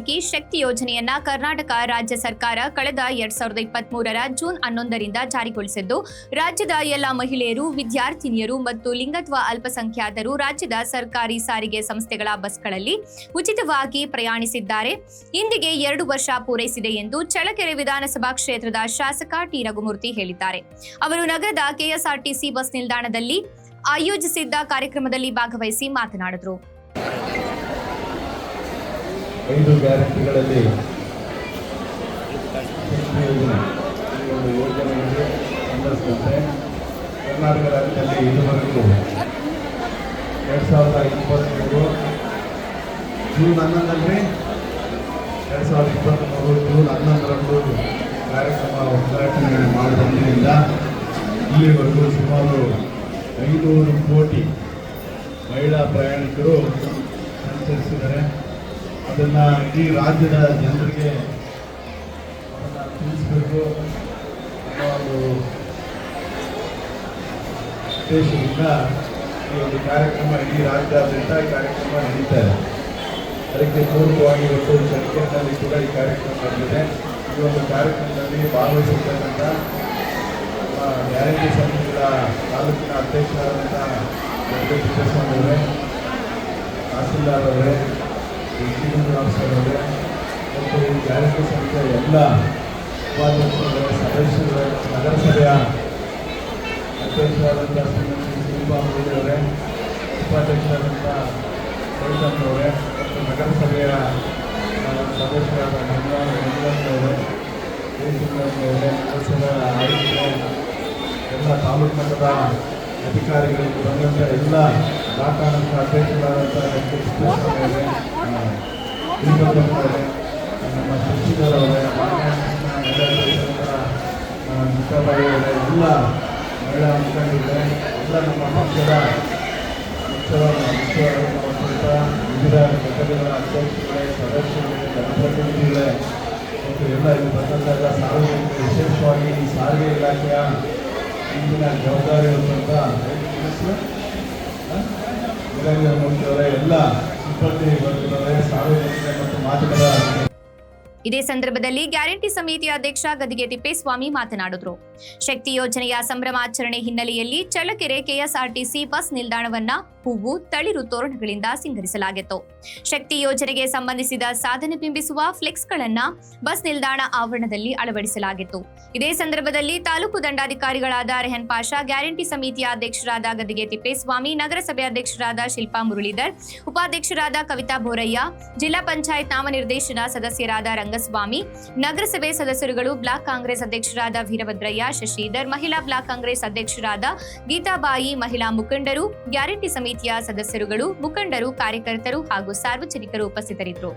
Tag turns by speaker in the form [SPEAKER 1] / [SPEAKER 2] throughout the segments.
[SPEAKER 1] ಪೈಕಿ ಶಕ್ತಿ ಯೋಜನೆಯನ್ನ ಕರ್ನಾಟಕ ರಾಜ್ಯ ಸರ್ಕಾರ ಕಳೆದ 2023ರ ಜೂನ್ 11ರಿಂದ ಜಾರಿಗೊಳಿಸಿದ್ದು, ರಾಜ್ಯದ ಎಲ್ಲ ಮಹಿಳೆಯರು, ವಿದ್ಯಾರ್ಥಿನಿಯರು ಮತ್ತು ಲಿಂಗತ್ವ ಅಲ್ಪಸಂಖ್ಯಾತರು ರಾಜ್ಯದ ಸರ್ಕಾರಿ ಸಾರಿಗೆ ಸಂಸ್ಥೆಗಳ ಬಸ್ಗಳಲ್ಲಿ ಉಚಿತವಾಗಿ ಪ್ರಯಾಣಿಸಿದ್ದಾರೆ. ಇಂದಿಗೆ 2 ವರ್ಷ ಪೂರೈಸಿದೆ ಎಂದು ಚಳ್ಳಕೆರೆ ವಿಧಾನಸಭಾ ಕ್ಷೇತ್ರದ ಶಾಸಕ ಟಿ. ರಘುಮೂರ್ತಿ ಹೇಳಿದ್ದಾರೆ. ಅವರು ನಗರದ ಕೆಎಸ್ಆರ್ಟಿಸಿ ಬಸ್ ನಿಲ್ದಾಣದಲ್ಲಿ ಆಯೋಜಿಸಿದ್ದ ಕಾರ್ಯಕ್ರಮದಲ್ಲಿ ಭಾಗವಹಿಸಿ ಮಾತನಾಡಿದರು.
[SPEAKER 2] 5 ಗ್ಯಾರಂಟಿಗಳಲ್ಲಿ ಯೋಜನೆಗಳಿಗೆ ಸಂಬಂಧಿಸಿದಂತೆ ಕರ್ನಾಟಕ ರಾಜ್ಯದಲ್ಲಿ ಇದುವರೆಗೂ 2023 ಜೂನ್ 11ರಲ್ಲಿ 2023 ಜೂನ್ 11ರಂದು ಕಾರ್ಯಕ್ರಮ ಉದ್ಘಾಟನೆ ಮಾಡಿದಂದಿನಿಂದ ಇಲ್ಲಿವರೆಗೂ ಸುಮಾರು 500 ಕೋಟಿ ಮಹಿಳಾ ಪ್ರಯಾಣಿಕರು ಸಂಚರಿಸಿದ್ದಾರೆ. ಅದನ್ನು ಈ ರಾಜ್ಯದ ಜನರಿಗೆ ತಿಳಿಸಬೇಕು ಅನ್ನೋ ಒಂದು ಉದ್ದೇಶದಿಂದ ಈ ಒಂದು ಕಾರ್ಯಕ್ರಮ ಇಡೀ ರಾಜ್ಯಾದ್ಯಂತ ಈ ಕಾರ್ಯಕ್ರಮ ನಡೀತಾ ಇದೆ. ಅದಕ್ಕೆ ಪೂರ್ವವಾಗಿ ಇವತ್ತು ಚಳ್ಳಕೆರೆಯಲ್ಲಿ ಕೂಡ ಈ ಕಾರ್ಯಕ್ರಮ ನಡೆದಿದೆ. ಈ ಒಂದು ಕಾರ್ಯಕ್ರಮದಲ್ಲಿ ಭಾಗವಹಿಸಿರ್ತಕ್ಕಂಥ ಗ್ಯಾರಂಟಿ ಸಮಿತಿಗಳ ತಾಲೂಕಿನ ಅಧ್ಯಕ್ಷರಾದಂಥ ವೆಂಕಟೇಶ್ವರ ಅವರೇ, ತಹಸೀಲ್ದಾರ್ ಅವರೇ, ಅವರೇ ಮತ್ತು ಈ ಗ್ಯಾರಂಟಿ ಸಮಿತಿಯ ಎಲ್ಲ ಉಪಾಧ್ಯಕ್ಷರು, ಸದಸ್ಯರು, ನಗರಸಭೆಯ ಅಧ್ಯಕ್ಷರಾದಂಥ ಶ್ರೀಮತಿ ಶಿಲ್ಪಾ ಅವರೇ, ಉಪಾಧ್ಯಕ್ಷರಾದಂಥ ರವಿಕಾಂತ್ ಅವರೇ ಮತ್ತು ನಗರಸಭೆಯ ಸದಸ್ಯರಾದ ಮಂಜುನಾಥ್ ಅವರೇ, ನಗರಸಭೆಯ ಆಯುಕ್ತರು, ಎಲ್ಲ ತಾಲೂಕು ಮಟ್ಟದ ಅಧಿಕಾರಿಗಳಿಗೆ ಬಂದಂಥ ಎಲ್ಲ ದಾಖಲಾಂಶ ಅಧ್ಯಕ್ಷರಾದಂಥ ವೆಂಕಟೇಶ್ವರ ಅವರೇ, ನಮ್ಮ ಶಶಿಧರವರೇ, ಮುಖಬಾಯಿ ಅವರೇ, ಎಲ್ಲ ಮಹಿಳಾ ಮುಖಂಡರಿದ್ದಾರೆ, ಎಲ್ಲ ನಮ್ಮ ಪಕ್ಷದ ವಿವಿಧ ಘಟಕಗಳ ಅಧ್ಯಕ್ಷಗಳೇ, ಸದಸ್ಯರುಗಳೇ, ಜನಪ್ರತಿನಿಧಿಗಳೇ ಮತ್ತು ಎಲ್ಲ ಇಲ್ಲಿ ಬಂದಂಥ ಸಾರ್ವಜನಿಕರು, ವಿಶೇಷವಾಗಿ ಈ ಸಾರಿಗೆ ಇಲಾಖೆಯ ಇಂದಿನ ಜವಾಬ್ದಾರಿ ಹೊತ್ತಂಥ ಅವರ ಎಲ್ಲ ಸಿಬ್ಬಂದಿ ವರ್ಗದವರೇ, ಸಾರ್ವಜನಿಕ ಮತ್ತು ಮಾಧ್ಯಮದ.
[SPEAKER 1] ಇದೇ ಸಂದರ್ಭದಲ್ಲಿ ಗ್ಯಾರಂಟಿ ಸಮಿತಿಯ ಅಧ್ಯಕ್ಷ ಗದಿಗೆ ತಿಪ್ಪೇಸ್ವಾಮಿ ಮಾತನಾಡಿದರು. ಶಕ್ತಿ ಯೋಜನೆಯ ಸಂಭ್ರಮಾಚರಣೆ ಹಿನ್ನೆಲೆಯಲ್ಲಿ ಚಳ್ಳಕೆರೆ ಕೆಎಸ್ಆರ್ಟಿಸಿ ಬಸ್ ನಿಲ್ದಾಣವನ್ನ ಹೂವು, ತಳಿರು ತೋರಣಗಳಿಂದ ಸಿಂಗರಿಸಲಾಗಿತ್ತು. ಶಕ್ತಿ ಯೋಜನೆಗೆ ಸಂಬಂಧಿಸಿದ ಸಾಧನೆ ಬಿಂಬಿಸುವ ಫ್ಲೆಕ್ಸ್ಗಳನ್ನ ಬಸ್ ನಿಲ್ದಾಣ ಆವರಣದಲ್ಲಿ ಅಳವಡಿಸಲಾಗಿತ್ತು. ಇದೇ ಸಂದರ್ಭದಲ್ಲಿ ತಾಲೂಕು ದಂಡಾಧಿಕಾರಿಗಳಾದ ರೆಹನ್ ಪಾಷಾ, ಗ್ಯಾರಂಟಿ ಸಮಿತಿಯ ಅಧ್ಯಕ್ಷರಾದ ಗದಿಗೆ ತಿಪ್ಪೇಸ್ವಾಮಿ, ನಗರಸಭೆ ಅಧ್ಯಕ್ಷರಾದ ಶಿಲ್ಪಾ ಮುರಳೀಧರ್, ಉಪಾಧ್ಯಕ್ಷರಾದ ಕವಿತಾ ಬೋರಯ್ಯ, ಜಿಲ್ಲಾ ಪಂಚಾಯತ್ ನಾಮನಿರ್ದೇಶನ ಸದಸ್ಯರಾದ ರಂಗಸ್ವಾಮಿ, ನಗರಸಭೆ ಸದಸ್ಯರುಗಳು, ಬ್ಲಾಕ್ ಕಾಂಗ್ರೆಸ್ ಅಧ್ಯಕ್ಷರಾದ ವೀರಭದ್ರಯ್ಯ, ಶಶಿಧರ್, ಮಹಿಳಾ ಬ್ಲಾಕ್ ಕಾಂಗ್ರೆಸ್ ಅಧ್ಯಕ್ಷರಾದ ಗೀತಾಬಾಯಿ, ಮಹಿಳಾ ಮುಖಂಡರು, ಗ್ಯಾರಂಟಿ ಸಮಿತಿಯ ಸದಸ್ಯರುಗಳು, ಮುಖಂಡರು, ಕಾರ್ಯಕರ್ತರು ಹಾಗೂ ಸಾರ್ವಜನಿಕರು ಉಪಸ್ಥಿತರಿದ್ದರು.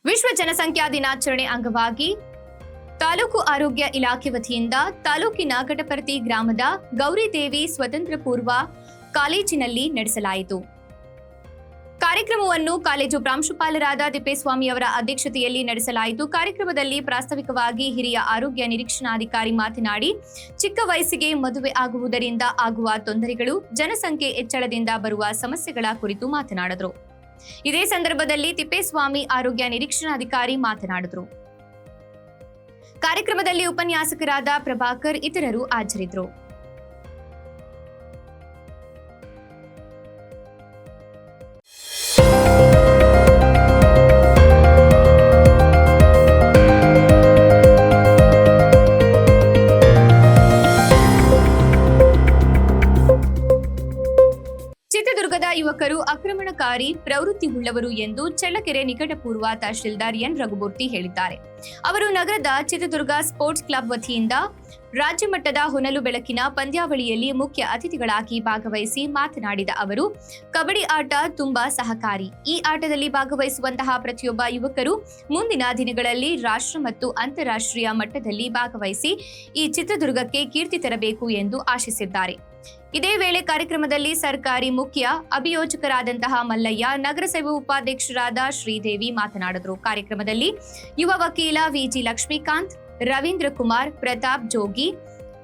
[SPEAKER 1] ವಿಶ್ವ ಜನಸಂಖ್ಯಾ ದಿನಾಚರಣೆ ಅಂಗವಾಗಿ ತಾಲೂಕು ಆರೋಗ್ಯ ಇಲಾಖೆ ವತಿಯಿಂದ ತಾಲೂಕಿನ ಕಟಪರ್ತಿ ಗ್ರಾಮದ ಗೌರಿದೇವಿ ಸ್ವತಂತ್ರ ಪೂರ್ವ ಕಾಲೇಜಿನಲ್ಲಿ ನಡೆಸಲಾಯಿತು. ಕಾರ್ಯಕ್ರಮವನ್ನು ಕಾಲೇಜು ಪ್ರಾಂಶುಪಾಲರಾದ ತಿಪ್ಪೇಸ್ವಾಮಿ ಅವರ ಅಧ್ಯಕ್ಷತೆಯಲ್ಲಿ ನಡೆಸಲಾಯಿತು. ಕಾರ್ಯಕ್ರಮದಲ್ಲಿ ಪ್ರಾಸ್ತಾವಿಕವಾಗಿ ಹಿರಿಯ ಆರೋಗ್ಯ ನಿರೀಕ್ಷಣಾಧಿಕಾರಿ ಮಾತನಾಡಿ, ಚಿಕ್ಕ ವಯಸ್ಸಿಗೆ ಮದುವೆ ಆಗುವುದರಿಂದ ಆಗುವ ತೊಂದರೆಗಳು, ಜನಸಂಖ್ಯೆ ಹೆಚ್ಚಳದಿಂದ ಬರುವ ಸಮಸ್ಯೆಗಳ ಕುರಿತು ಮಾತನಾಡಿದರು. ಇದೇ ಸಂದರ್ಭದಲ್ಲಿ ತಿಪ್ಪೇಸ್ವಾಮಿ ಆರೋಗ್ಯ ನಿರೀಕ್ಷಣಾಧಿಕಾರಿ ಮಾತನಾಡಿದರು. ಕಾರ್ಯಕ್ರಮದಲ್ಲಿ ಉಪನ್ಯಾಸಕರಾದ ಪ್ರಭಾಕರ್ ಇತರರು ಹಾಜರಿದ್ದರು. ಚಿತ್ರದುರ್ಗದ ಯುವಕರು ಆಕ್ರಮಣಕಾರಿ ಪ್ರವೃತ್ತಿ ಉಳ್ಳವರು ಎಂದು ಚಳ್ಳಕೆರೆ ನಿಕಟಪೂರ್ವ ತಹಶೀಲ್ದಾರ್ ಎನ್ ರಘುಮೂರ್ತಿ ಹೇಳಿದ್ದಾರೆ. ಅವರು ನಗರದ ಚಿತ್ರದುರ್ಗ ಸ್ಪೋರ್ಟ್ಸ್ ಕ್ಲಬ್ ವತಿಯಿಂದ ರಾಜ್ಯ ಮಟ್ಟದ ಹೊನಲು ಬೆಳಕಿನ ಪಂದ್ಯಾವಳಿಯಲ್ಲಿ ಮುಖ್ಯ ಅತಿಥಿಗಳಾಗಿ ಭಾಗವಹಿಸಿ ಮಾತನಾಡಿದ ಅವರು, ಕಬಡ್ಡಿ ಆಟ ತುಂಬಾ ಸಹಕಾರಿ. ಈ ಆಟದಲ್ಲಿ ಭಾಗವಹಿಸುವಂತಹ ಪ್ರತಿಯೊಬ್ಬ ಯುವಕರು ಮುಂದಿನ ದಿನಗಳಲ್ಲಿ ರಾಷ್ಟ್ರ ಮತ್ತು ಅಂತಾರಾಷ್ಟ್ರೀಯ ಮಟ್ಟದಲ್ಲಿ ಭಾಗವಹಿಸಿ ಈ ಚಿತ್ರದುರ್ಗಕ್ಕೆ ಕೀರ್ತಿ ತರಬೇಕು ಎಂದು ಆಶಿಸಿದ್ದಾರೆ. ಇದೇ ವೇಳೆ ಕಾರ್ಯಕ್ರಮದಲ್ಲಿ ಸರ್ಕಾರಿ ಮುಖ್ಯ ಅಭಿಯೋಜಕರಾದಂತಹ ಮಲ್ಲಯ್ಯ, ನಗರಸಭೆ ಉಪಾಧ್ಯಕ್ಷರಾದ ಶ್ರೀದೇವಿ ಮಾತನಾಡಿದರು. ಕಾರ್ಯಕ್ರಮದಲ್ಲಿ ಯುವ ವಕೀಲ ವಿಜಿ ಲಕ್ಷ್ಮೀಕಾಂತ್, ರವೀಂದ್ರ ಕುಮಾರ್, ಪ್ರತಾಪ್ ಜೋಗಿ,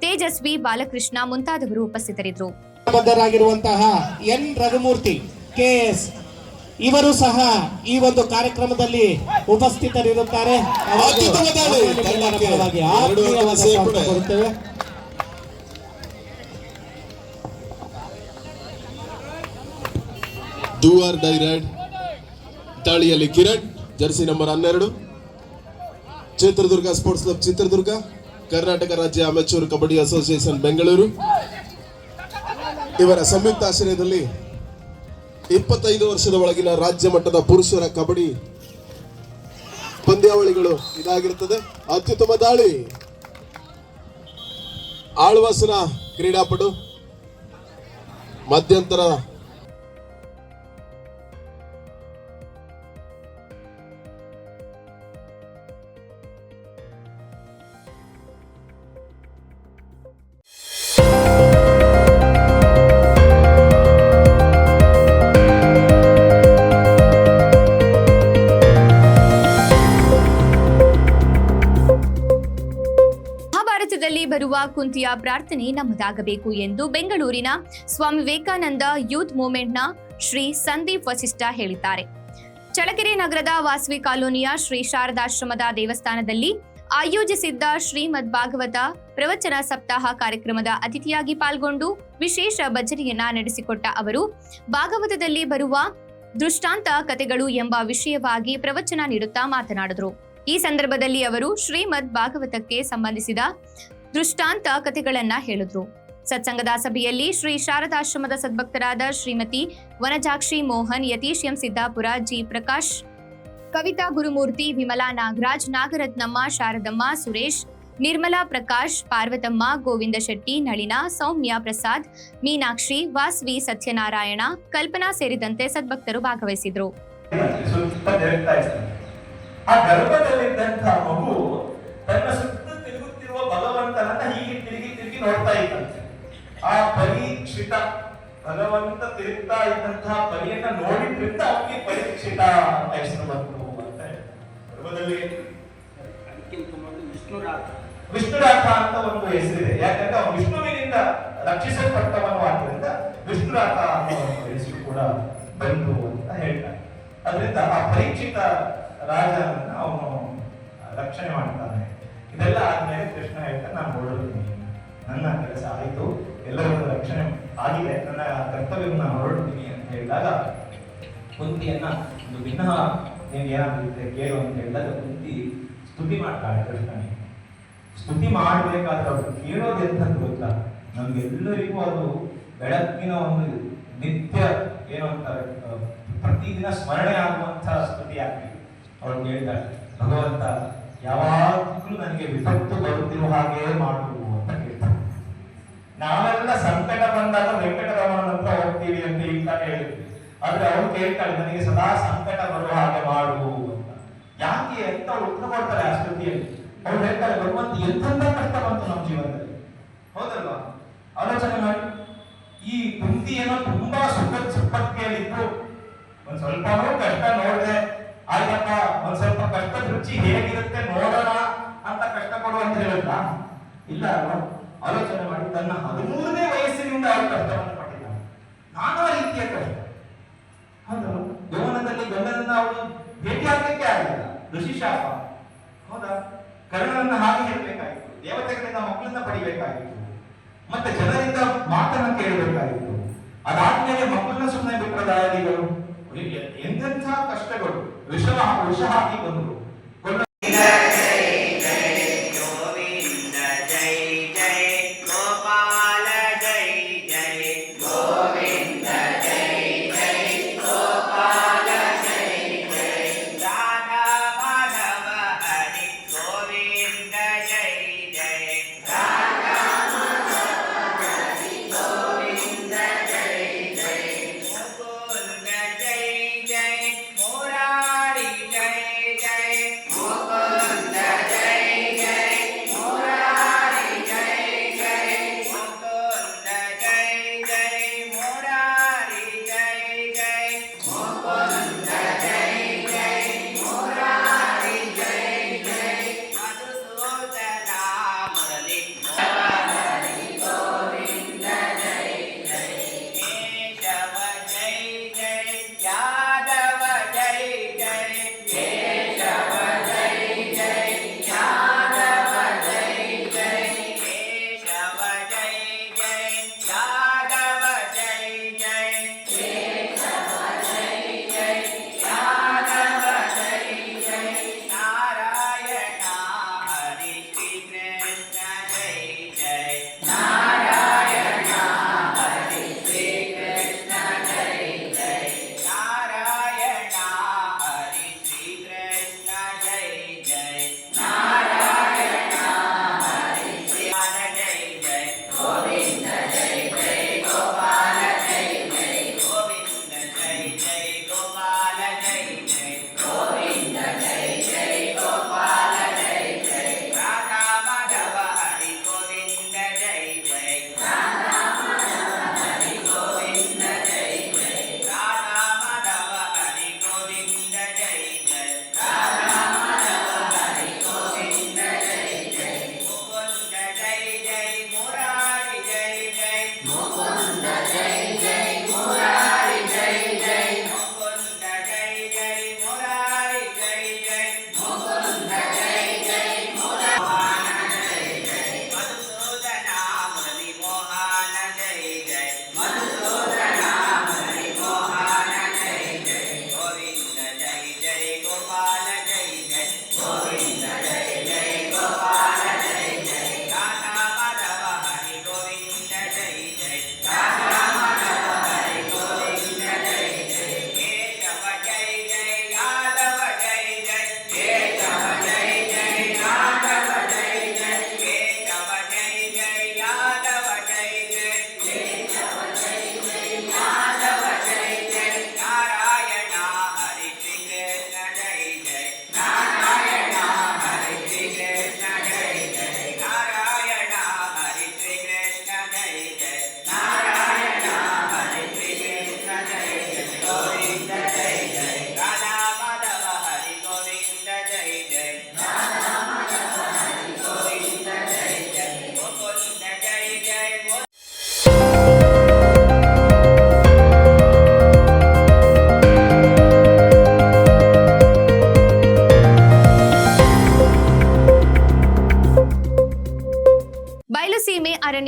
[SPEAKER 1] ತೇಜಸ್ವಿ, ಬಾಲಕೃಷ್ಣ ಮುಂತಾದವರು ಉಪಸ್ಥಿತರಿದ್ದರು.
[SPEAKER 3] ಬದ್ಧರಾಗಿರುವಂತಹ ಎನ್ ರಘುಮೂರ್ತಿ ಕೆಎಸ್ ಇವರು ಸಹ ಈ ಒಂದು ಕಾರ್ಯಕ್ರಮದಲ್ಲಿ ಉಪಸ್ಥಿತರಿರುತ್ತಾರೆ. ಕೊಡುತ್ತೇವೆ.
[SPEAKER 4] ಡೂ ಆರ್ ಡೈ ರೈಡ್ ತಾಳಿಯಲ್ಲಿ Kiran, jersey number 12, Chitradurga sports club Chitradurga, Karnataka ರಾಜ್ಯ ಅಮೆಚೂರ್ ಕಬಡ್ಡಿ ಅಸೋಸಿಯೇಷನ್ ಬೆಂಗಳೂರು ಇವರ ಸಂಯುಕ್ತ ಆಶ್ರಯದಲ್ಲಿ 25 ವರ್ಷದ ಒಳಗಿನ ರಾಜ್ಯ ಮಟ್ಟದ ಪುರುಷರ ಕಬಡ್ಡಿ ಪಂದ್ಯಾವಳಿಗಳು ಇದಾಗಿರುತ್ತದೆ. ಅತ್ಯುತ್ತಮ ದಾಳಿ ಆಳ್ವಾಸನ ಕ್ರೀಡಾಪಟು, ಮಧ್ಯಂತರ
[SPEAKER 1] ಬರುವ ಕುಂತಿಯ ಪ್ರಾರ್ಥನೆ ನಮ್ಮದಾಗಬೇಕು ಎಂದು ಬೆಂಗಳೂರಿನ ಸ್ವಾಮಿ ವಿವೇಕಾನಂದ ಯೂತ್ ಮೂವ್ಮೆಂಟ್ನ ಶ್ರೀ ಸಂದೀಪ್ ವಸಿಷ್ಠ ಹೇಳಿದ್ದಾರೆ. ಚಳ್ಳಕೆರೆ ನಗರದ ವಾಸವಿ ಕಾಲೋನಿಯ ಶ್ರೀ ಶಾರದಾಶ್ರಮದ ದೇವಸ್ಥಾನದಲ್ಲಿ ಆಯೋಜಿಸಿದ್ದ ಶ್ರೀಮದ್ ಭಾಗವತ ಪ್ರವಚನ ಸಪ್ತಾಹ ಕಾರ್ಯಕ್ರಮದ ಅತಿಥಿಯಾಗಿ ಪಾಲ್ಗೊಂಡು ವಿಶೇಷ ಭಜನೆಯನ್ನ ನಡೆಸಿಕೊಟ್ಟ ಅವರು ಭಾಗವತದಲ್ಲಿ ಬರುವ ದೃಷ್ಟಾಂತ ಕಥೆಗಳು ಎಂಬ ವಿಷಯವಾಗಿ ಪ್ರವಚನ ನೀಡುತ್ತಾ ಮಾತನಾಡಿದರು. ಈ ಸಂದರ್ಭದಲ್ಲಿ ಅವರು ಶ್ರೀಮದ್ ಭಾಗವತಕ್ಕೆ ಸಂಬಂಧಿಸಿದ ದೃಷ್ಟಾಂತ ಕಥೆಗಳನ್ನ ಹೇಳಿದ್ರು. ಸತ್ಸಂಗದ ಸಭೆಯಲ್ಲಿ ಶ್ರೀ ಶಾರದಾಶ್ರಮದ ಸದ್ಭಕ್ತರಾದ ಶ್ರೀಮತಿ ವನಜಾಕ್ಷಿ ಮೋಹನ್, ಯತೀಶ್ ಎಂ ಸಿದ್ದಾಪುರ, ಜಿ ಪ್ರಕಾಶ್, ಕವಿತಾ ಗುರುಮೂರ್ತಿ, ವಿಮಲಾ ನಾಗರಾಜ್, ನಾಗರತ್ನಮ್ಮ, ಶಾರದಮ್ಮ, ಸುರೇಶ್, ನಿರ್ಮಲಾ ಪ್ರಕಾಶ್, ಪಾರ್ವತಮ್ಮ, ಗೋವಿಂದ ಶೆಟ್ಟಿ, ನಳಿನ, ಸೌಮ್ಯ ಪ್ರಸಾದ್, ಮೀನಾಕ್ಷಿ, ವಾಸ್ವಿ, ಸತ್ಯನಾರಾಯಣ, ಕಲ್ಪನಾ ಸೇರಿದಂತೆ ಸದ್ಭಕ್ತರು ಭಾಗವಹಿಸಿದ್ರು.
[SPEAKER 5] ಆ ಗರ್ಭದಲ್ಲಿದ್ದಂತಹ ಮಗು ತನ್ನ ಸುತ್ತ ತಿರುಗುತ್ತಿರುವ ಭಗವಂತನನ್ನ ಹೀಗೆ ತಿರುಗಿ ನೋಡ್ತಾ ಇದ್ದಂತೆ. ಆ ಪರೀಕ್ಷಿತ ಭಗವಂತ ತಿರುಗ್ತಾ ಇದ್ದಂತಹ ಪರಿಯನ್ನ ನೋಡಿದ್ರಿಂದ ಅವನಿಗೆ ಪರೀಕ್ಷಿತ ಅಂತ ಹೆಸರು ಬಂತು ಅಂತ ಗರ್ಭದಲ್ಲಿ ವಿಷ್ಣುರಾಥ ಅಂತ ಒಂದು ಹೆಸರಿದೆ. ಯಾಕಂದ್ರೆ ಅವನು ವಿಷ್ಣುವಿನಿಂದ ರಕ್ಷಿಸಲ್ಪಟ್ಟವನು ಆದ್ದರಿಂದ ವಿಷ್ಣುರಾಥ ಅನ್ನೋ ಒಂದು ಹೆಸರು ಕೂಡ ಬಂತು ಅಂತ ಹೇಳ್ತಾರೆ. ಅದರಿಂದ ಆ ಪರೀಕ್ಷಿತ ರಾಜನನ್ನ ಅವನು ರಕ್ಷಣೆ ಮಾಡ್ತಾನೆ. ಇದೆಲ್ಲ ಆದ್ಮೇಲೆ ಕೃಷ್ಣ ಹೇಳ್ತಾನೆ, ನಾನು ಹೊರಡ್ತೀನಿ, ನನ್ನ ಕೆಲಸ ಆಯಿತು, ಎಲ್ಲರನ್ನು ರಕ್ಷಣೆ ಆಗಿದೆ, ನನ್ನ ಕರ್ತವ್ಯವನ್ನು ನಾನು ಹೊರಡ್ತೀನಿ ಅಂತ ಹೇಳಿದಾಗ ಕುಂತಿಯನ್ನ ಒಂದು ವಿನಃ ನೀನು ಏನಾಗುತ್ತೆ ಕೇಳು ಅಂತ ಹೇಳಿದಾಗ ಕುಂತಿ ಸ್ತುತಿ ಮಾಡ್ತಾಳೆ ಕೃಷ್ಣನಿಗೆ. ಸ್ತುತಿ ಮಾಡಬೇಕಾದ್ರೆ ಅವ್ರು ಕೇಳೋದು ಎಂತಂತ ಗೊತ್ತಾ, ನಮ್ಗೆಲ್ಲರಿಗೂ ಅದು ಬೆಳಕಿನ ಒಂದು ನಿತ್ಯ ಏನು ಅಂತಾರೆ ಪ್ರತಿದಿನ ಸ್ಮರಣೆ ಆಗುವಂತಹ ಸ್ತುತಿ ಆಗ್ಬೇಕು. ಅವಳು ಕೇಳಿದಾಳೆ, ಭಗವಂತ ಯಾವಾಗಲೂ ನನಗೆ ವಿಪತ್ತು ಬರುತ್ತಿರುವ ಹಾಗೆ ಮಾಡು ಅಂತ ಕೇಳ್ತಾನೆ. ನಾವೆಲ್ಲ ಸಂಕಟ ಬಂದಾಗ ವೆಂಕಟರಮಣನ ಹತ್ರ ಹೋಗ್ತೀವಿ ಅಂತ ಈಗ ಹೇಳಿದ್ವಿ. ಆದ್ರೆ ಅವಳು ಕೇಳ್ತಾಳೆ, ನನಗೆ ಸದಾ ಸಂಕಟ ಬರುವ ಹಾಗೆ ಮಾಡು ಅಂತ. ಯಾಕೆ ಅಂತ ಅವಳು ಉತ್ತರ ಕೊಡ್ತಾಳೆ ಆ ಸ್ತುತಿಯಲ್ಲಿ. ಅವಳು ಹೇಳ್ತಾಳೆ, ಭಗವಂತ ಎಂತೆಂತ ಕಷ್ಟ ಬಂತು ನಮ್ಮ ಜೀವನದಲ್ಲಿ, ಹೌದಲ್ವಾ? ಆಲೋಚನೆ ಮಾಡಿ. ಈ ಕುಂತಿ ಏನೋ ತುಂಬಾ ಸುಪ್ಪತ್ತಿಗೆಯಲ್ಲಿದ್ದು ಒಂದ್ ಸ್ವಲ್ಪನೂ ಕಷ್ಟ ನೋಡಿದೆ, ಆಯ್ತಪ್ಪ ಒಂದ್ ಸ್ವಲ್ಪ ಕಷ್ಟದ ರುಚಿ ಹೇಗಿರುತ್ತೆ ನೋಡೋಣ ಅಂತ ಕಷ್ಟ ಕೊಡು ಅಂತ ಹೇಳುತ್ತಾ ಇಲ್ಲ ಅಲ್ವಾ? ಆಲೋಚನೆ ಮಾಡಿ, ತನ್ನ 13ನೇ ವಯಸ್ಸಿನಿಂದ ಅವಳು ಕಷ್ಟವನ್ನು ಪಟ್ಟಿದ್ದಾಳೆ, ನಾನಾ ರೀತಿಯ ಕಷ್ಟ. ಹೌದು, ಯೌವನದಲ್ಲಿ ಗಂಡನನ್ನ ಅವಳು ಭೇಟಿ ಆಗ್ಲಿಕ್ಕೆ ಆಗಲಿಲ್ಲ, ಋಷಿಶಾಪ. ಹೌದಾ? ಕರ್ಣನನ್ನ ಹಾಗೆ ಹೇಳಬೇಕಾಗಿತ್ತು, ದೇವತೆಗಳಿಂದ ಮಕ್ಕಳನ್ನ ಪಡಿಬೇಕಾಗಿತ್ತು, ಮತ್ತೆ ಜನರಿಂದ ಮಾತನ್ನ ಕೇಳಬೇಕಾಗಿತ್ತು. ಅದಾದ್ಮೇಲೆ ಮಕ್ಕಳನ್ನ ಸುಮ್ಮನೆ ಬಿಟ್ಟರೆ ದಯಾದಿಗಳು ಎಂತೆಂಥ ಕಷ್ಟಗಳು, ವಿಷ ಹಾಕಿ ಬಂದರು.
[SPEAKER 6] Jai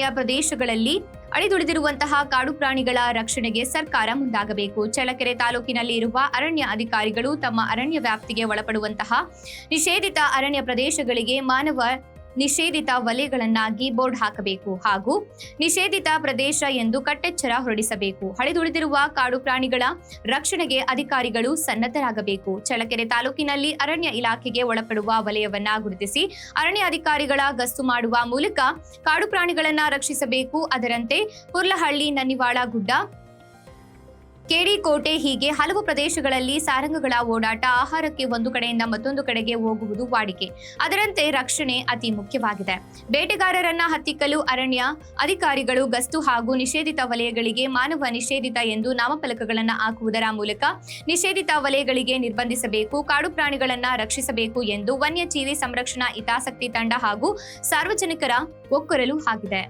[SPEAKER 1] ಅರಣ್ಯ ಪ್ರದೇಶಗಳಲ್ಲಿ ಅಳಿದುಳಿದಿರುವಂತಹ ಕಾಡು ಪ್ರಾಣಿಗಳ ರಕ್ಷಣೆಗೆ ಸರ್ಕಾರ ಮುಂದಾಗಬೇಕು. ಚಳ್ಳಕೆರೆ ತಾಲೂಕಿನಲ್ಲಿ ಇರುವ ಅರಣ್ಯ ಅಧಿಕಾರಿಗಳು ತಮ್ಮ ಅರಣ್ಯ ವ್ಯಾಪ್ತಿಗೆ ಒಳಪಡುವಂತಹ ನಿಷೇಧಿತ ಅರಣ್ಯ ಪ್ರದೇಶಗಳಿಗೆ ಮಾನವ ನಿಷೇಧಿತ ವಲಯಗಳನ್ನಾಗಿ ಬೋರ್ಡ್ ಹಾಕಬೇಕು ಹಾಗೂ ನಿಷೇಧಿತ ಪ್ರದೇಶ ಎಂದು ಕಟ್ಟೆಚ್ಚರ ಹೊರಡಿಸಬೇಕು. ಅಳಿದುಳಿದಿರುವ ಕಾಡು ಪ್ರಾಣಿಗಳ ರಕ್ಷಣೆಗೆ ಅಧಿಕಾರಿಗಳು ಸನ್ನದ್ಧರಾಗಬೇಕು. ಚಳ್ಳಕೆರೆ ತಾಲೂಕಿನಲ್ಲಿ ಅರಣ್ಯ ಇಲಾಖೆಗೆ ಒಳಪಡುವ ವಲಯವನ್ನ ಗುರುತಿಸಿ ಅರಣ್ಯ ಅಧಿಕಾರಿಗಳ ಗಸ್ತು ಮಾಡುವ ಮೂಲಕ ಕಾಡು ಪ್ರಾಣಿಗಳನ್ನ ರಕ್ಷಿಸಬೇಕು. ಅದರಂತೆ ಹುರ್ಲಹಳ್ಳಿ, ನನ್ನಿವಾಳ ಗುಡ್ಡ, ಕೆಡಿಕೋಟೆ ಹೀಗೆ ಹಲವು ಪ್ರದೇಶಗಳಲ್ಲಿ ಸಾರಂಗಗಳ ಓಡಾಟ, ಆಹಾರಕ್ಕೆ ಒಂದು ಕಡೆಯಿಂದ ಮತ್ತೊಂದು ಕಡೆಗೆ ಹೋಗುವುದು ವಾಡಿಕೆ. ಅದರಂತೆ ರಕ್ಷಣೆ ಅತಿ ಮುಖ್ಯವಾಗಿದೆ. ಬೇಟೆಗಾರರನ್ನ ಹತ್ತಿಕ್ಕಲು ಅರಣ್ಯ ಅಧಿಕಾರಿಗಳು ಗಸ್ತು ಹಾಗೂ ನಿಷೇಧಿತ ವಲಯಗಳಿಗೆ ಮಾನವ ನಿಷೇಧಿತ ಎಂದು ನಾಮಫಲಕಗಳನ್ನು ಹಾಕುವುದರ ಮೂಲಕ ನಿಷೇಧಿತ ವಲಯಗಳಿಗೆ ನಿರ್ಬಂಧಿಸಬೇಕು. ಕಾಡು ಪ್ರಾಣಿಗಳನ್ನ ರಕ್ಷಿಸಬೇಕು ಎಂದು ವನ್ಯಜೀವಿ ಸಂರಕ್ಷಣಾ ಹಿತಾಸಕ್ತಿ ತಂಡ ಹಾಗೂ ಸಾರ್ವಜನಿಕರ ಒಕ್ಕೊರಲು ಆಗಿದೆ.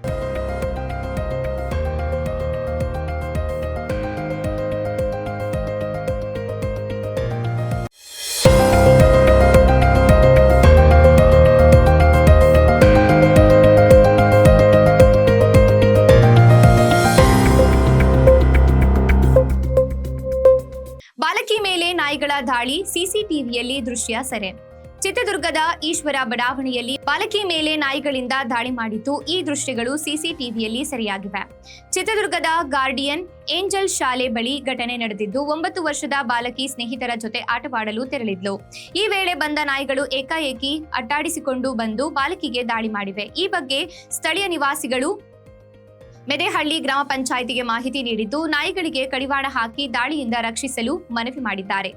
[SPEAKER 1] ಬಾಲಕಿ ಮೇಲೆ ನಾಯಿಗಳ ದಾಳಿ, ಸಿಸಿಟಿವಿಯಲ್ಲಿ ದೃಶ್ಯ ಸೆರೆ. ಚಿತ್ರದುರ್ಗದ ಈಶ್ವರ ಬಡಾವಣೆಯಲ್ಲಿ ಬಾಲಕಿ ಮೇಲೆ ನಾಯಿಗಳಿಂದ ದಾಳಿ ಮಾಡಿದ್ದು ಈ ದೃಶ್ಯಗಳು ಸಿಸಿಟಿವಿಯಲ್ಲಿ ಸೆರೆಯಾಗಿವೆ. ಚಿತ್ರದುರ್ಗದ ಗಾರ್ಡಿಯನ್ ಏಂಜಲ್ ಶಾಲೆ ಬಳಿ ಘಟನೆ ನಡೆದಿದ್ದು 9 ವರ್ಷದ ಬಾಲಕಿ ಸ್ನೇಹಿತರ ಜೊತೆ ಆಟವಾಡಲು ತೆರಳಿದ್ಲು. ಈ ವೇಳೆ ಬಂದ ನಾಯಿಗಳು ಏಕಾಏಕಿ ಅಟ್ಟಾಡಿಸಿಕೊಂಡು ಬಂದು ಬಾಲಕಿಗೆ ದಾಳಿ ಮಾಡಿವೆ. ಈ ಬಗ್ಗೆ ಸ್ಥಳೀಯ ನಿವಾಸಿಗಳು ಮೆದೆಹಳ್ಳಿ ಗ್ರಾಮ ಪಂಚಾಯಿತಿಗೆ ಮಾಹಿತಿ ನೀಡಿದ್ದು ನಾಯಿಗಳಿಗೆ ಕಡಿವಾಣ ಹಾಕಿ ದಾಳಿಯಿಂದ ರಕ್ಷಿಸಲು ಮನವಿ ಮಾಡಿದ್ದಾರೆ.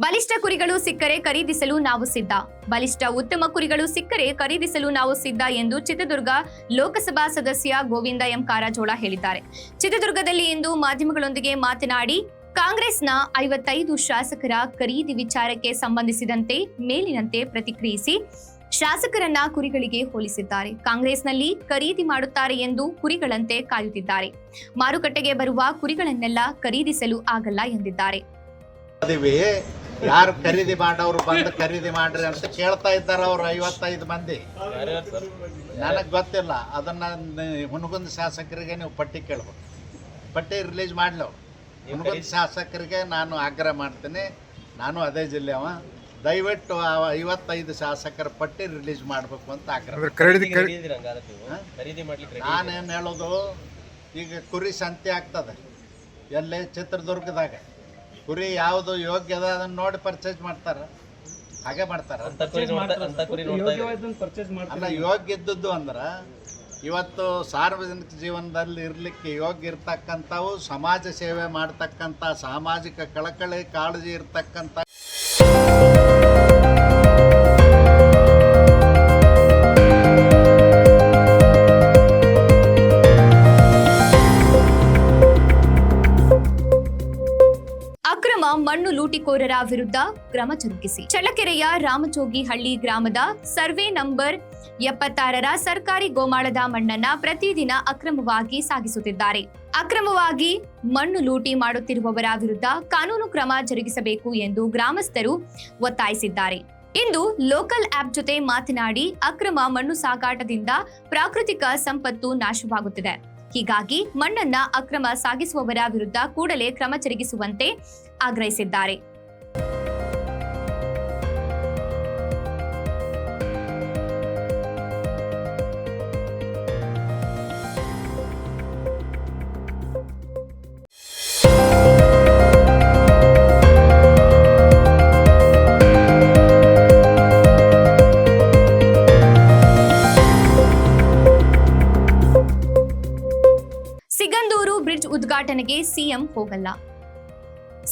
[SPEAKER 1] ಬಲಿಷ್ಠ ಕುರಿಗಳು ಸಿಕ್ಕರೆ ಖರೀದಿಸಲು ನಾವು ಸಿದ್ಧ. ಬಲಿಷ್ಠ ಉತ್ತಮ ಕುರಿಗಳು ಸಿಕ್ಕರೆ ಖರೀದಿಸಲು ನಾವು ಸಿದ್ಧ ಎಂದು ಚಿತ್ರದುರ್ಗ ಲೋಕಸಭಾ ಸದಸ್ಯ ಗೋವಿಂದ ಎಂ ಕಾರಜೋಳ ಹೇಳಿದ್ದಾರೆ. ಚಿತ್ರದುರ್ಗದಲ್ಲಿ ಇಂದು ಮಾಧ್ಯಮಗಳೊಂದಿಗೆ ಮಾತನಾಡಿ ಕಾಂಗ್ರೆಸ್ನ 55 ಶಾಸಕರ ಖರೀದಿ ವಿಚಾರಕ್ಕೆ ಸಂಬಂಧಿಸಿದಂತೆ ಮೇಲಿನಂತೆ ಪ್ರತಿಕ್ರಿಯಿಸಿ ಶಾಸಕರನ್ನ ಕುರಿಗಳಿಗೆ ಹೋಲಿಸಿದ್ದಾರೆ. ಕಾಂಗ್ರೆಸ್ನಲ್ಲಿ ಖರೀದಿ ಮಾಡುತ್ತಾರೆ ಎಂದು ಕುರಿಗಳಂತೆ ಕಾಯುತ್ತಿದ್ದಾರೆ. ಮಾರುಕಟ್ಟೆಗೆ ಬರುವ ಕುರಿಗಳನ್ನೆಲ್ಲ ಖರೀದಿಸಲು ಆಗಲ್ಲ ಎಂದಿದ್ದಾರೆ.
[SPEAKER 6] ಯಾರು ಖರೀದಿ ಮಾಡೋರು ಬಂದು ಖರೀದಿ ಮಾಡ್ರಿ ಅಂತ ಕೇಳ್ತಾ ಇದ್ದಾರೆ. ಅವ್ರು 55 ಮಂದಿ, ನನಗೆ ಗೊತ್ತಿಲ್ಲ. ಅದನ್ನ ಹುನಗುಂದ ಶಾಸಕರಿಗೆ ನೀವು ಪಟ್ಟಿ ಕೇಳ್ಬೇಕು, ಪಟ್ಟಿ ರಿಲೀಸ್ ಮಾಡ್ಲವ್. ಹುನಗುಂದ ಶಾಸಕರಿಗೆ ನಾನು ಆಗ್ರಹ ಮಾಡ್ತೀನಿ, ನಾನು ಅದೇ ಜಿಲ್ಲೆವ, ದಯವಿಟ್ಟು 55 ಶಾಸಕರ ಪಟ್ಟಿ ರಿಲೀಸ್ ಮಾಡಬೇಕು ಅಂತ ಆಗ್ರಹ. ನಾನೇನು ಹೇಳೋದು, ಈಗ ಕುರಿ ಸಂತೆ ಆಗ್ತದೆ ಎಲ್ಲೇ ಚಿತ್ರದುರ್ಗದಾಗ. ಕುರಿ ಯಾವುದು ಯೋಗ್ಯ ಅದ ಅದನ್ನ ನೋಡಿ ಪರ್ಚೇಸ್ ಮಾಡ್ತಾರ, ಹಾಗೆ ಮಾಡ್ತಾರ. ಅಲ್ಲ, ಯೋಗ್ಯ ಇದ್ದದ್ದು ಅಂದ್ರ ಇವತ್ತು ಸಾರ್ವಜನಿಕ ಜೀವನದಲ್ಲಿ ಇರ್ಲಿಕ್ಕೆ ಯೋಗ್ಯ ಇರ್ತಕ್ಕಂಥವು, ಸಮಾಜ ಸೇವೆ ಮಾಡ್ತಕ್ಕಂಥ, ಸಾಮಾಜಿಕ ಕಳಕಳಿ ಕಾಳಜಿ ಇರ್ತಕ್ಕಂಥ
[SPEAKER 1] ಮಣ್ಣು ಲೂಟಿಕೋರರ ವಿರುದ್ಧ ಕ್ರಮ ಜರುಗಿಸಿ. ಚಳ್ಳಕೆರೆಯ ರಾಮಜೋಗಿಹಳ್ಳಿ ಗ್ರಾಮದ ಸರ್ವೆ ನಂಬರ್ 76ರ ಸರ್ಕಾರಿ ಗೋಮಾಳದ ಮಣ್ಣನ್ನ ಪ್ರತಿದಿನ ಅಕ್ರಮವಾಗಿ ಸಾಗಿಸುತ್ತಿದ್ದಾರೆ. ಅಕ್ರಮವಾಗಿ ಮಣ್ಣು ಲೂಟಿ ಮಾಡುತ್ತಿರುವವರ ವಿರುದ್ಧ ಕಾನೂನು ಕ್ರಮ ಜರುಗಿಸಬೇಕು ಎಂದು ಗ್ರಾಮಸ್ಥರು ಒತ್ತಾಯಿಸಿದ್ದಾರೆ. ಇಂದು ಲೋಕಲ್ ಆಪ್ ಜೊತೆ ಮಾತನಾಡಿ ಅಕ್ರಮ ಮಣ್ಣು ಸಾಗಾಟದಿಂದ ಪ್ರಾಕೃತಿಕ ಸಂಪತ್ತು ನಾಶವಾಗುತ್ತಿದೆ. ಹೀಗಾಗಿ ಮಣ್ಣನ್ನ ಅಕ್ರಮ ಸಾಗಿಸುವವರ ವಿರುದ್ಧ ಕೂಡಲೇ ಕ್ರಮ ಜರುಗಿಸುವಂತೆ ಆಗ್ರಹಿಸಿದ್ದಾರೆ. ಸಿಗಂದೂರು ಬ್ರಿಡ್ಜ್ ಉದ್ಘಾಟನೆಗೆ ಸಿಎಂ ಹೋಗಲ್ಲ.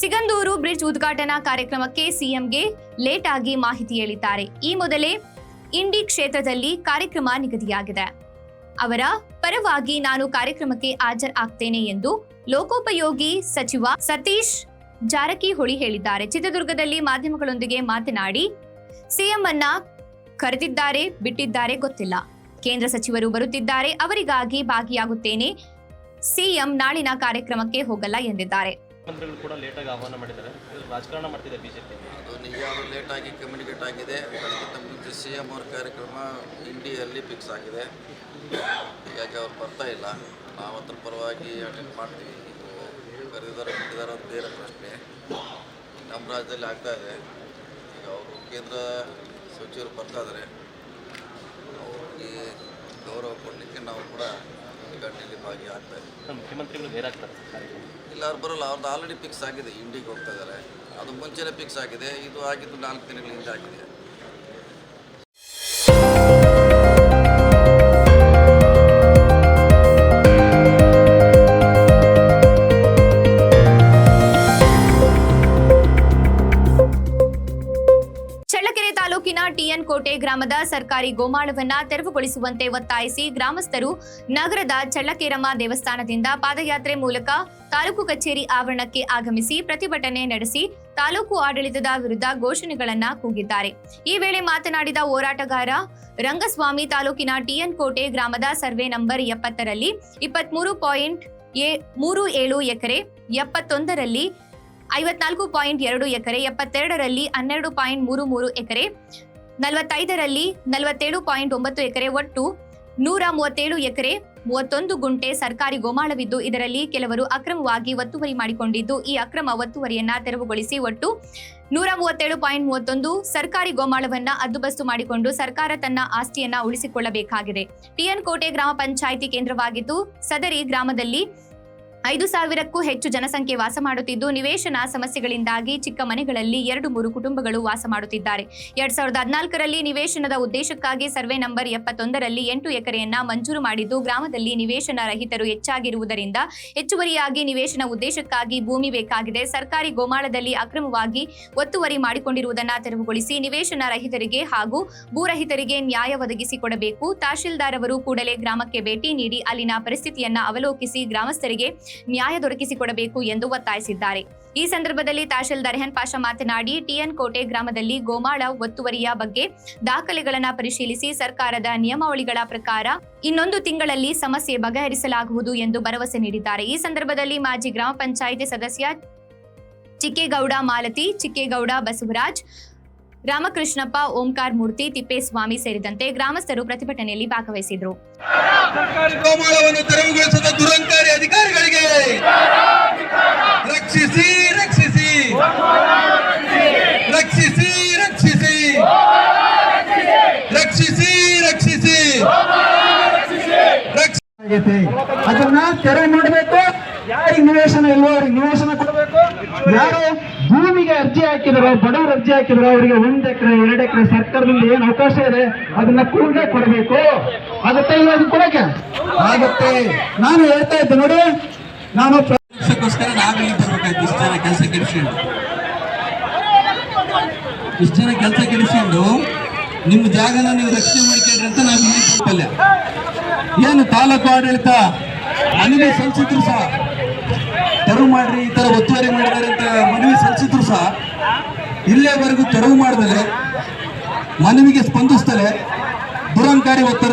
[SPEAKER 1] ಸಿಗಂದೂರು ಬ್ರಿಡ್ಜ್ ಉದ್ಘಾಟನಾ ಕಾರ್ಯಕ್ರಮಕ್ಕೆ ಸಿಎಂಗೆ ಲೇಟ್ ಆಗಿ ಮಾಹಿತಿ ಹೇಳಿದ್ದಾರೆ. ಈ ಮೊದಲೇ ಇಂಡಿ ಕ್ಷೇತ್ರದಲ್ಲಿ ಕಾರ್ಯಕ್ರಮ ನಿಗದಿಯಾಗಿದೆ. ಅವರ ಪರವಾಗಿ ನಾನು ಕಾರ್ಯಕ್ರಮಕ್ಕೆ ಹಾಜರಾಗ್ತೇನೆ ಎಂದು ಲೋಕೋಪಯೋಗಿ ಸಚಿವ ಸತೀಶ್ ಜಾರಕಿಹೊಳಿ ಹೇಳಿದ್ದಾರೆ. ಚಿತ್ರದುರ್ಗದಲ್ಲಿ ಮಾಧ್ಯಮಗಳೊಂದಿಗೆ ಮಾತನಾಡಿ, ಸಿಎಂ ಅನ್ನ ಕರೆದಿದ್ದಾರೆ, ಬಿಟ್ಟಿದ್ದಾರೆ ಗೊತ್ತಿಲ್ಲ. ಕೇಂದ್ರ ಸಚಿವರು ಬರುತ್ತಿದ್ದಾರೆ, ಅವರಿಗಾಗಿ ಭಾಗಿಯಾಗುತ್ತೇನೆ. ಸಿಎಂ ನಾಳಿನ ಕಾರ್ಯಕ್ರಮಕ್ಕೆ ಹೋಗಲ್ಲ ಎಂದಿದ್ದಾರೆ.
[SPEAKER 7] ಮಂತ್ರಿಗಳು ಕೂಡ ಲೇಟಾಗಿ ಆಹ್ವಾನ ಮಾಡಿದ್ದಾರೆ, ರಾಜಕಾರಣ ಮಾಡ್ತಿದೆ ಬಿಜೆಪಿ.
[SPEAKER 8] ಅದು ನಿಜ, ಅದು ಲೇಟಾಗಿ ಕಮ್ಯುನಿಕೇಟ್ ಆಗಿದೆ. ಅದಕ್ಕಿಂತ ಮುಂಚೆ CM ಅವ್ರ ಕಾರ್ಯಕ್ರಮ ಇಂಡಿಯಲ್ಲಿ ಫಿಕ್ಸ್ ಆಗಿದೆ. ಹೀಗಾಗಿ ಅವ್ರು ಬರ್ತಾ ಇಲ್ಲ. ನಾವು ಅದ್ರ ಪರವಾಗಿ ಅಟೆಂಡ್ ಮಾಡ್ತೀವಿ. ಇದು ಕರೆದಿದ್ದಾರೆ ಬಿಟ್ಟಿದ್ದಾರೆ ಅದು ಬೇರೆ ಪ್ರಶ್ನೆ. ನಮ್ಮ ರಾಜ್ಯದಲ್ಲಿ ಆಗ್ತಾ ಇದೆ. ಈಗ ಅವರು ಕೇಂದ್ರ ಸಚಿವರು ಬರ್ತಾ ಇದ್ದಾರೆ. ಅವ್ರಿಗೆ ಗೌರವ ಕೊಡಲಿಕ್ಕೆ ನಾವು ಕೂಡ ಘಟನೆಯಲ್ಲಿ ಭಾಗಿಯಾಗ್ತಾ ಇದ್ದೀವಿ.
[SPEAKER 7] ಮುಖ್ಯಮಂತ್ರಿಗಳು ಬೇರಾಗ್ತಾರೆ
[SPEAKER 8] ಇಲ್ಲ, ಅವ್ರು ಬರೋಲ್ಲ. ಅವ್ರದ್ದು ಆಲ್ರೆಡಿ ಫಿಕ್ಸ್ ಆಗಿದೆ. ಇಂಡಿಗೆ ಹೋಗ್ತಾ ಇದ್ದಾರೆ. ಅದು ಮುಂಚೆನೇ ಫಿಕ್ಸ್ ಆಗಿದೆ. ಇದು ಆಗಿದ್ದು 4 ದಿನಗಳ ಹಿಂದೆ ಆಗಿದೆ.
[SPEAKER 1] ಚಳ್ಳಕೆರೆ ತಾಲೂಕಿನ ಟಿಎನ್ ಕೋಟೆ ಗ್ರಾಮದ ಸರ್ಕಾರಿ ಗೋಮಾಳವನ್ನ ತೆರವುಗೊಳಿಸುವಂತೆ ಒತ್ತಾಯಿಸಿ ಗ್ರಾಮಸ್ಥರು ನಗರದ ಚಳ್ಳಕೆರಮ್ಮ ದೇವಸ್ಥಾನದಿಂದ ಪಾದಯಾತ್ರೆ ಮೂಲಕ ತಾಲೂಕು ಕಚೇರಿ ಆವರಣಕ್ಕೆ ಆಗಮಿಸಿ ಪ್ರತಿಭಟನೆ ನಡೆಸಿ ತಾಲೂಕು ಆಡಳಿತದ ವಿರುದ್ಧ ಘೋಷಣೆಗಳನ್ನ ಕೂಗಿದ್ದಾರೆ. ಈ ವೇಳೆ ಮಾತನಾಡಿದ ಹೋರಾಟಗಾರ ರಂಗಸ್ವಾಮಿ, ತಾಲೂಕಿನ ಟಿಎನ್ ಕೋಟೆ ಗ್ರಾಮದ ಸರ್ವೆ ನಂಬರ್ 70ರಲ್ಲಿ 23.37 ಎಕರೆ, 71ರಲ್ಲಿ 54.2 ಎಕರೆ, 72ರಲ್ಲಿ 12.33 ಎಕರೆ, 45ರಲ್ಲಿ 47.9 ಎಕರೆ, ಒಟ್ಟು 137 ಎಕರೆ 31 ಗುಂಟೆ ಸರ್ಕಾರಿ ಗೋಮಾಳವಿದ್ದು, ಇದರಲ್ಲಿ ಕೆಲವರು ಅಕ್ರಮವಾಗಿ ಒತ್ತುವರಿ ಮಾಡಿಕೊಂಡಿದ್ದು, ಈ ಅಕ್ರಮ ಒತ್ತುವರಿಯನ್ನ ತೆರವುಗೊಳಿಸಿ ಒಟ್ಟು 137.31 ಸರ್ಕಾರಿ ಗೋಮಾಳವನ್ನ ಹದ್ದುಬಸ್ತು ಮಾಡಿಕೊಂಡು ಸರ್ಕಾರ ತನ್ನ ಆಸ್ತಿಯನ್ನ ಉಳಿಸಿಕೊಳ್ಳಬೇಕಾಗಿದೆ. ಟಿಎನ್ ಕೋಟೆ ಗ್ರಾಮ ಪಂಚಾಯಿತಿ ಕೇಂದ್ರವಾಗಿದ್ದು, ಸದರಿ ಗ್ರಾಮದಲ್ಲಿ 5,000ಕ್ಕೂ ಹೆಚ್ಚು ಜನಸಂಖ್ಯೆ ವಾಸ ಮಾಡುತ್ತಿದ್ದು, ನಿವೇಶನ ಸಮಸ್ಯೆಗಳಿಂದಾಗಿ ಚಿಕ್ಕ ಮನೆಗಳಲ್ಲಿ 2-3 ಕುಟುಂಬಗಳು ವಾಸ ಮಾಡುತ್ತಿದ್ದಾರೆ. 2014ರಲ್ಲಿ ನಿವೇಶನದ ಉದ್ದೇಶಕ್ಕಾಗಿ ಸರ್ವೆ ನಂಬರ್ 71ರಲ್ಲಿ 8 ಎಕರೆಯನ್ನ ಮಂಜೂರು ಮಾಡಿದ್ದು, ಗ್ರಾಮದಲ್ಲಿ ನಿವೇಶನ ರಹಿತರು ಹೆಚ್ಚಾಗಿರುವುದರಿಂದ ಹೆಚ್ಚುವರಿಯಾಗಿ ನಿವೇಶನ ಉದ್ದೇಶಕ್ಕಾಗಿ ಭೂಮಿ ಬೇಕಾಗಿದೆ. ಸರ್ಕಾರಿ ಗೋಮಾಳದಲ್ಲಿ ಅಕ್ರಮವಾಗಿ ಒತ್ತುವರಿ ಮಾಡಿಕೊಂಡಿರುವುದನ್ನು ತೆರವುಗೊಳಿಸಿ ನಿವೇಶನ ರಹಿತರಿಗೆ ಹಾಗೂ ಭೂರಹಿತರಿಗೆ ನ್ಯಾಯ ಒದಗಿಸಿಕೊಡಬೇಕು. ತಹಶೀಲ್ದಾರ್ ಅವರು ಕೂಡಲೇ ಗ್ರಾಮಕ್ಕೆ ಭೇಟಿ ನೀಡಿ ಅಲ್ಲಿನ ಪರಿಸ್ಥಿತಿಯನ್ನ ಅವಲೋಕಿಸಿ ಗ್ರಾಮಸ್ಥರಿಗೆ ನ್ಯಾಯ ದೊರಕಿಸಿಕೊಡಬೇಕು ಎಂದು ಒತ್ತಾಯಿಸಿದ್ದಾರೆ. ಈ ಸಂದರ್ಭದಲ್ಲಿ ತಹಶೀಲ್ದಾರ್ ರೆಹನ್ ಪಾಷಾ ಮಾತನಾಡಿ, ಟಿಎನ್ ಕೋಟೆ ಗ್ರಾಮದಲ್ಲಿ ಗೋಮಾಳ ಒತ್ತುವರಿಯ ಬಗ್ಗೆ ದಾಖಲೆಗಳನ್ನು ಪರಿಶೀಲಿಸಿ ಸರ್ಕಾರದ ನಿಯಮಾವಳಿಗಳ ಪ್ರಕಾರ 1 ತಿಂಗಳಲ್ಲಿ ಸಮಸ್ಯೆ ಬಗೆಹರಿಸಲಾಗುವುದು ಎಂದು ಭರವಸೆ ನೀಡಿದ್ದಾರೆ. ಈ ಸಂದರ್ಭದಲ್ಲಿ ಮಾಜಿ ಗ್ರಾಮ ಪಂಚಾಯಿತಿ ಸದಸ್ಯ ಚಿಕ್ಕೇಗೌಡ ಮಾಲತಿ, ಚಿಕ್ಕೇಗೌಡ ಬಸವರಾಜ್, ರಾಮಕೃಷ್ಣಪ್ಪ, ಓಂಕಾರ್ ಮೂರ್ತಿ, ತಿಪ್ಪೇಸ್ವಾಮಿ ಸೇರಿದಂತೆ ಗ್ರಾಮಸ್ಥರು ಪ್ರತಿಭಟನೆಯಲ್ಲಿ ಭಾಗವಹಿಸಿದರು.
[SPEAKER 9] ಸರ್ಕಾರಿ ಗೋಮಾಳವನ್ನು ತೆರವುಗೊಳಿಸಿದ ದುರಂಕಾರಿ ಅಧಿಕಾರಿಗಳಿಗೆ ರಕ್ಷಿಸಿ ರಕ್ಷಿಸಿ ರಕ್ಷಿಸಿ ರಕ್ಷಿಸಿ ರಕ್ಷಿಸಿ ರಕ್ಷಿಸಿ
[SPEAKER 10] ಅದನ್ನ ತೆರವು ಮಾಡಬೇಕು. ಯಾರಿಗೆ ನಿವೇಶನ ಇಲ್ವೋ ಅವ್ರಿಗೆ ನಿವೇಶನ ಕೊಡಬೇಕು. ಯಾರು ಭೂಮಿಗೆ ಅರ್ಜಿ ಹಾಕಿದಾರೋ, ಬಡವರು ಅರ್ಜಿ ಹಾಕಿದಾರೋ ಅವರಿಗೆ 1 ಎಕರೆ 2 ಎಕರೆ ಸರ್ಕಾರದಿಂದ ಏನು ಅವಕಾಶ ಇದೆ ಅದನ್ನ ಕೂಡಲೇ ಕೊಡಬೇಕು. ಆಗುತ್ತೆ ಇಲ್ಲ ಅದು ಕೊಡಕ್ಕೆ ಆಗುತ್ತೆ. ನಾನು ಹೇಳ್ತಾ ಇದ್ದೆ ನೋಡಿ, ನಾನು
[SPEAKER 9] ವರ್ಷಕ್ಕೋಸ್ಕರ ನಾವೇ ಬರ್ಬೇಕಾಯ್ತು. ಇಷ್ಟು ಜನ ಕೆಲಸ ಕೆಡಿಸ್ಕೊಂಡು ನಿಮ್ಮ ಜಾಗನ ನೀವು ರಕ್ಷಣೆ ಮಾಡ್ಕೊಂಡ್ರಿ ಅಂತ ನಾವು ಇಲ್ಲಿ ಏನು ತಾಲೂಕು ಆಡಳಿತ ಮನವಿ ಸಲ್ಲಿಸಿದ್ರು ಸಹ ತೆರವು ಮಾಡ್ರಿ, ಈ ತರ ಒತ್ತುವರಿ ಮಾಡಿದ್ದಾರೆ ಅಂತ ಮನವಿ ಸಲ್ಲಿಸಿದ್ರು ಸಹ ಇಲ್ಲೇವರೆಗೂ ತೆರವು ಮಾಡಿದರೆ ಮನವಿಗೆ ಸ್ಪಂದಿಸ್ತಲೇ ದುರಂಕಾರಿ ಒತ್ತಡ